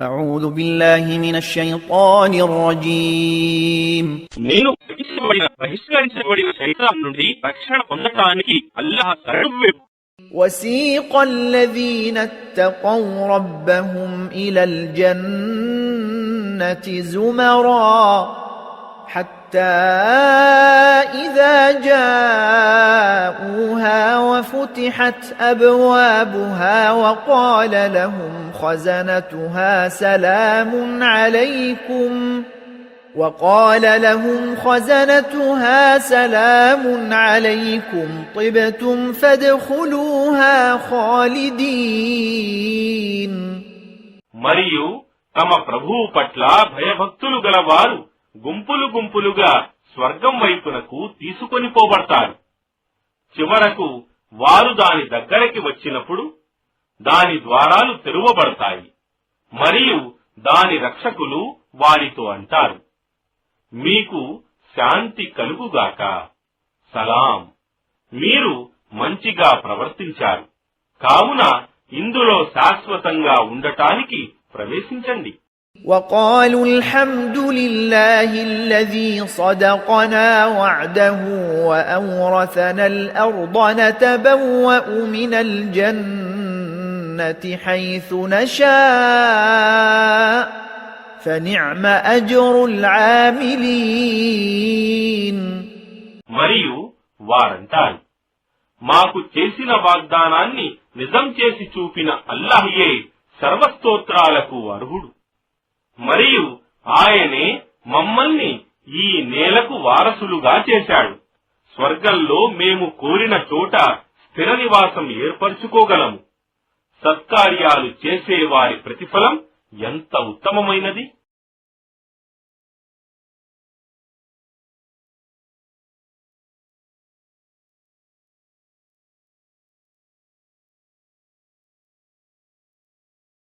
أعوذ بالله من الشيطان الرجيم నేను బహిష్కరించబడిన శైతాన్ నుండి రక్షణ పొందటానికి అల్లాహ్ సరళ وسيق الذين اتقوا ربهم إلى الجنة زمرا حتى إذا جاءوها وفتحت أبوابها وقال لهم خزنتها سلام عليكم طبتم فادخلوها خالدين మరియు తమ ప్రభువు పట్ల భయభక్తులు గలవారు గుంపులు గుంపులుగా స్వర్గం వైపునకు తీసుకొని పోబడతారు. చివరకు వారు దాని దగ్గరికి వచ్చినప్పుడు దాని ద్వారాలు తెరువబడతాయి మరియు దాని రక్షకులు వారితో అంటారు, మీకు శాంతి కలుగుగాక, సలాం, మీరు మంచిగా ప్రవర్తించారు కావున ఇందులో శాశ్వతంగా ఉండటానికి ప్రవేశించండి. وقالوا الحمد لله الذي صدقنا وعده وأورثنا الأرض نتبوأ من الجنة حيث نشاء فنعم أجر العاملين. మరియు వారంటారు, మాకు చేసిన వాగ్దానాన్ని నిజం చేసి చూపిన అల్లాహ్యే సర్వస్తోత్రాలకు అర్హుడు. మరియు ఆయనే మమ్మల్ని ఈ నేలకు వారసులుగా చేశాడు. స్వర్గంలో మేము కోరిన చోట స్థిర నివాసం ఏర్పరచుకోగలము. సత్కార్యాలు చేసే వారి ప్రతిఫలం ఎంత ఉత్తమమైనది.